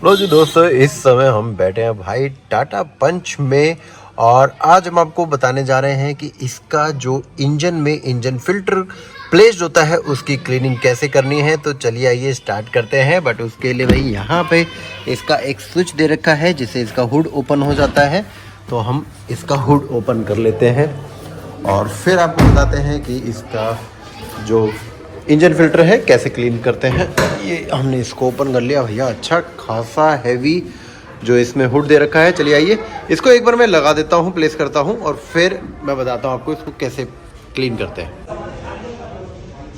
लो जी दोस्तों, इस समय हम बैठे हैं भाई टाटा पंच में और आज हम आपको बताने जा रहे हैं कि इसका जो इंजन में इंजन फिल्टर प्लेस्ड होता है उसकी क्लीनिंग कैसे करनी है। तो चलिए आइए स्टार्ट करते हैं। बट उसके लिए भाई यहाँ पे इसका एक स्विच दे रखा है जिससे इसका हुड ओपन हो जाता है। तो हम इसका हुड ओपन कर लेते हैं और फिर आपको बताते हैं कि इसका जो इंजन फिल्टर है कैसे क्लीन करते हैं। ये हमने इसको ओपन कर लिया भैया, अच्छा खासा हैवी जो इसमें हुड दे रखा है। चलिए आइए इसको एक बार मैं लगा देता हूँ, प्लेस करता हूँ और फिर मैं बताता हूँ आपको इसको कैसे क्लीन करते हैं।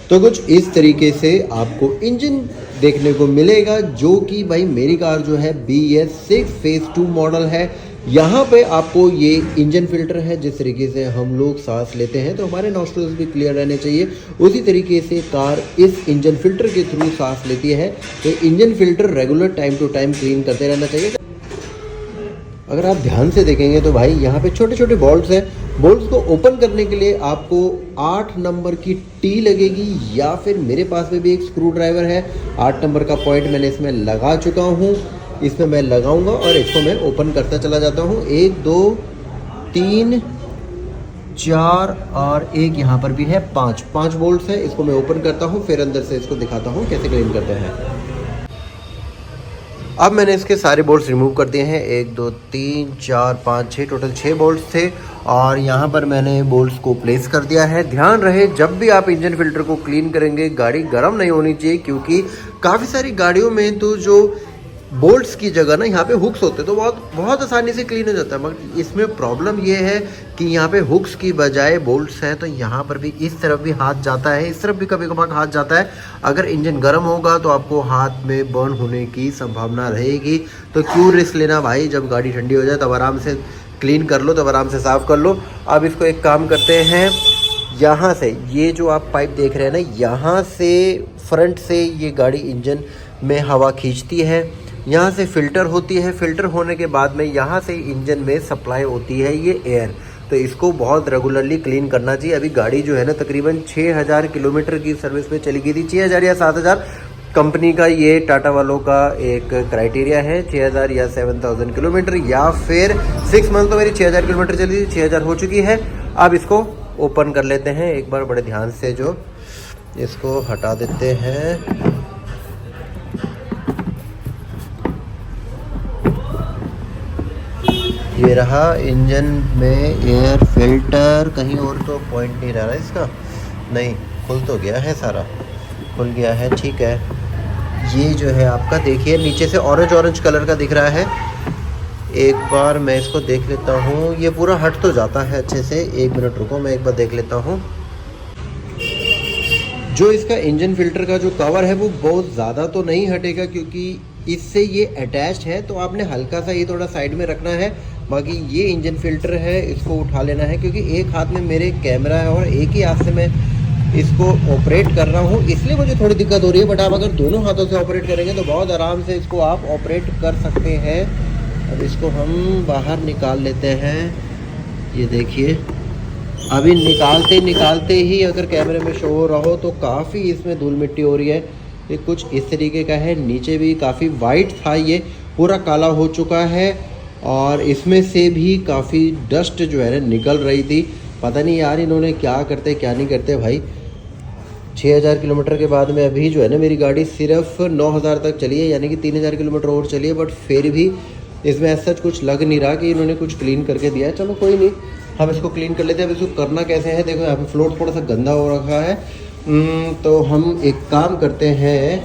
तो कुछ इस तरीके से आपको इंजन देखने को मिलेगा जो कि भाई मेरी कार जो है BS6 फेज 2 मॉडल है। यहाँ पे आपको ये इंजन फिल्टर है। जिस तरीके से हम लोग सांस लेते हैं तो हमारे नॉस्ट्रिल्स भी क्लियर रहने चाहिए, उसी तरीके से कार इस इंजन फिल्टर के थ्रू सांस लेती है। तो engine filter regular time to time clean करते रहना चाहिए। अगर आप ध्यान से देखेंगे तो भाई यहाँ पे छोटे छोटे बोल्ट्स हैं। बोल्ट्स को ओपन करने के लिए आपको 8 नंबर की टी लगेगी या फिर मेरे पास में भी एक स्क्रू ड्राइवर है। 8 नंबर का पॉइंट मैंने इसमें लगा चुका हूँ। इसमें मैं लगाऊंगा और इसको मैं ओपन करता चला जाता हूँ। 1 2 3 4 और एक यहाँ पर भी है, 5 बोल्ट्स है। इसको मैं ओपन करता हूँ, फिर अंदर से इसको दिखाता हूँ कैसे क्लीन करते हैं। अब मैंने इसके सारे बोल्ट्स रिमूव कर दिए हैं। 1 2 3 4 5 6 टोटल 6 बोल्ट्स थे और यहाँ पर मैंने बोल्ट्स को प्लेस कर दिया है। ध्यान रहे जब भी आप इंजन फिल्टर को क्लीन करेंगे गाड़ी गर्म नहीं होनी चाहिए, क्योंकि काफ़ी सारी गाड़ियों में तो जो बोल्ट्स की जगह ना यहाँ पे हुक्स होते हैं तो बहुत आसानी से क्लीन हो जाता है। मगर इसमें प्रॉब्लम ये है कि यहाँ पे हुक्स की बजाय बोल्ट्स है, तो यहाँ पर भी इस तरफ भी हाथ जाता है, इस तरफ भी कभी कभार हाथ जाता है। अगर इंजन गर्म होगा तो आपको हाथ में बर्न होने की संभावना रहेगी। तो क्यों रिस्क लेना भाई, जब गाड़ी ठंडी हो जाए तब आराम से क्लीन कर लो, तब आराम से साफ़ कर लो। अब इसको एक काम करते हैं, यहाँ से ये जो आप पाइप देख रहे हैं ना, यहाँ से फ्रंट से ये गाड़ी इंजन में हवा खींचती है, यहाँ से फ़िल्टर होती है, फ़िल्टर होने के बाद में यहाँ से इंजन में सप्लाई होती है ये एयर। तो इसको बहुत रेगुलरली क्लीन करना चाहिए। अभी गाड़ी जो है ना तकरीबन 6000 किलोमीटर की सर्विस पे चली गई थी। 6000 या 7000 कंपनी का ये टाटा वालों का एक क्राइटेरिया है, 6000 या 7000 किलोमीटर या फिर 6 मंथ। तो मेरी 6000 किलोमीटर चली थी, 6000 हो चुकी है। अब इसको ओपन कर लेते हैं एक बार बड़े ध्यान से, जो इसको हटा देते हैं। ये रहा इंजन में एयर फिल्टर। कहीं और तो पॉइंट नहीं रहा इसका, नहीं खुल तो गया है, सारा खुल गया है, ठीक है। ये जो है आपका देखिए नीचे से ऑरेंज कलर का दिख रहा है। एक बार मैं इसको देख लेता हूँ, ये पूरा हट तो जाता है अच्छे से। 1 मिनट रुको, मैं एक बार देख लेता हूँ। जो इसका इंजन फिल्टर का जो कवर है वो बहुत ज़्यादा तो नहीं हटेगा, क्योंकि इससे ये अटैच्ड है। तो आपने हल्का सा ये थोड़ा साइड में रखना है। बाकी ये इंजन फिल्टर है, इसको उठा लेना है, क्योंकि एक हाथ में मेरे कैमरा है और एक ही हाथ से मैं इसको ऑपरेट कर रहा हूँ, इसलिए मुझे थोड़ी दिक्कत हो रही है। बट आप अगर दोनों हाथों से ऑपरेट करेंगे तो बहुत आराम से इसको आप ऑपरेट कर सकते हैं। अब इसको हम बाहर निकाल लेते हैं। ये देखिए अभी निकालते ही अगर कैमरे में शो हो रहा हो तो काफ़ी इसमें धूल मिट्टी हो रही है। ये कुछ इस तरीके का है। नीचे भी काफ़ी वाइट था, ये पूरा काला हो चुका है और इसमें से भी काफ़ी डस्ट जो है ना निकल रही थी। पता नहीं यार इन्होंने क्या करते क्या नहीं करते भाई। 6000 किलोमीटर के बाद में अभी जो है ना मेरी गाड़ी सिर्फ 9000 तक चली है, यानी कि 3000 किलोमीटर और चली है। बट फिर भी इसमें ऐसा कुछ लग नहीं रहा कि इन्होंने कुछ क्लीन करके दिया है। चलो कोई नहीं, हम इसको क्लीन कर लेते हैं। अब इसको करना कैसे है, देखो यहाँ पे फ्लोर थोड़ा सा गंदा हो रखा है। तो हम एक काम करते हैं,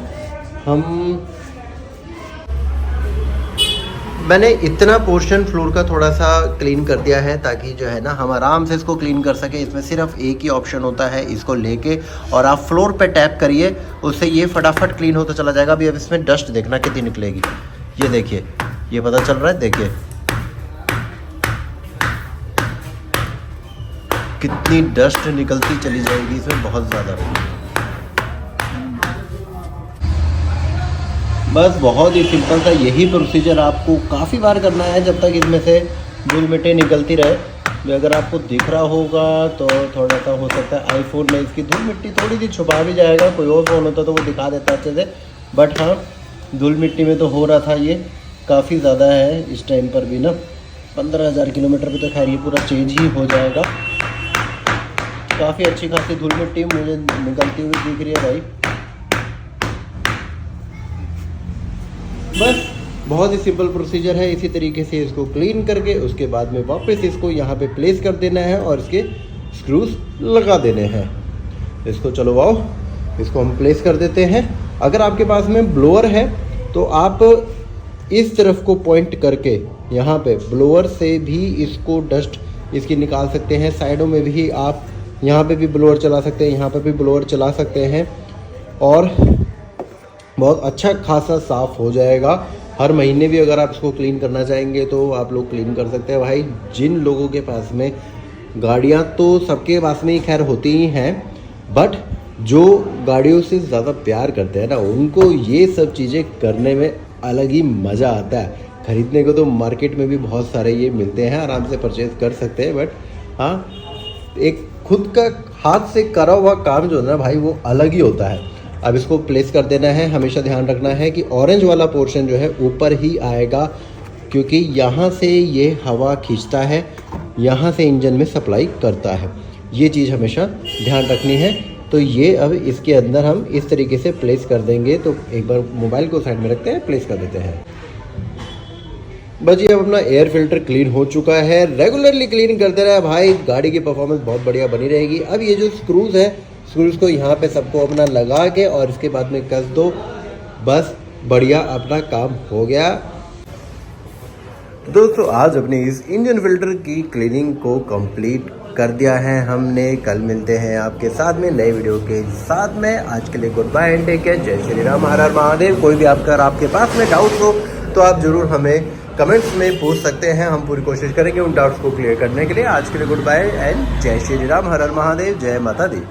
मैंने इतना पोर्शन फ्लोर का थोड़ा सा क्लीन कर दिया है ताकि जो है ना हम आराम से इसको क्लीन कर सके। इसमें सिर्फ एक ही ऑप्शन होता है, इसको लेके और आप फ्लोर पे टैप करिए, उससे ये फटाफट क्लीन होता चला जाएगा। अभी अब इसमें डस्ट देखना कितनी निकलेगी, ये देखिए, ये पता चल रहा है, देखिए कितनी डस्ट निकलती चली जाएगी इसमें, बहुत ज़्यादा। बस बहुत ही सिंपल सा यही प्रोसीजर आपको काफ़ी बार करना है जब तक इसमें से धूल मिट्टी निकलती रहे। अगर आपको दिख रहा होगा तो थोड़ा सा हो सकता है आईफोन में इसकी धूल मिट्टी थोड़ी सी छुपा भी जाएगा, कोई और फ़ोन होता तो वो दिखा देता अच्छे से। बट हाँ धूल मिट्टी में तो हो रहा था ये काफ़ी ज़्यादा है इस टाइम पर भी ना। 15,000 किलोमीटर पे तो खैर ये पूरा चेंज ही हो जाएगा। काफ़ी अच्छी खासी धूल मिट्टी मुझे निकलती हुई दिख रही है भाई। बस बहुत ही सिंपल प्रोसीजर है। इसी तरीके से इसको क्लीन करके उसके बाद में वापस इसको यहाँ पे प्लेस कर देना है और इसके स्क्रूज लगा देने हैं। इसको चलो वाओ, इसको हम प्लेस कर देते हैं। अगर आपके पास में ब्लोअर है तो आप इस तरफ को पॉइंट करके यहाँ पे ब्लोअर से भी इसको डस्ट इसकी निकाल सकते हैं। साइडों में भी आप यहाँ पे भी ब्लोअर चला सकते हैं, यहाँ पे भी ब्लोअर चला सकते हैं और बहुत अच्छा खासा साफ़ हो जाएगा। हर महीने भी अगर आप इसको क्लीन करना चाहेंगे तो आप लोग क्लीन कर सकते हैं भाई। जिन लोगों के पास में गाड़ियाँ तो सबके पास में ही खैर होती ही हैं, बट जो गाड़ियों से ज़्यादा प्यार करते हैं ना, उनको ये सब चीज़ें करने में अलग ही मज़ा आता है। ख़रीदने को तो मार्केट में भी बहुत सारे ये मिलते हैं, आराम से परचेज़ कर सकते हैं, बट हाँ एक खुद का हाथ से करा हुआ काम जो है ना भाई वो अलग ही होता है। अब इसको प्लेस कर देना है। हमेशा ध्यान रखना है कि ऑरेंज वाला पोर्शन जो है ऊपर ही आएगा, क्योंकि यहाँ से ये हवा खींचता है, यहाँ से इंजन में सप्लाई करता है। ये चीज़ हमेशा ध्यान रखनी है। तो ये अब इसके अंदर हम इस तरीके से प्लेस कर देंगे। तो एक बार मोबाइल को साइड में रखते हैं, प्लेस कर देते हैं। बस ये अब अपना एयर फिल्टर क्लीन हो चुका है। रेगुलरली क्लीन करते रहे भाई, गाड़ी की परफॉर्मेंस बहुत बढ़िया बनी रहेगी। अब ये जो स्क्रूज़ है, स्क्रूज़ को यहाँ पे सबको अपना लगा के और इसके बाद में कस दो, बस बढ़िया अपना काम हो गया। दोस्तों आज अपने इस इंजन फिल्टर की क्लीनिंग को कंप्लीट कर दिया है हमने। कल मिलते हैं आपके साथ में नए वीडियो के साथ में। आज के लिए goodbye and take care. जय श्री राम, हर हर महादेव। कोई भी आपके पास में डाउट हो तो आप ज़रूर हमें कमेंट्स में पूछ सकते हैं। हम पूरी कोशिश करेंगे उन डाउट्स को क्लियर करने के लिए। आज के लिए गुड बाय एंड जय श्री राम, हर हर महादेव, जय माता दी।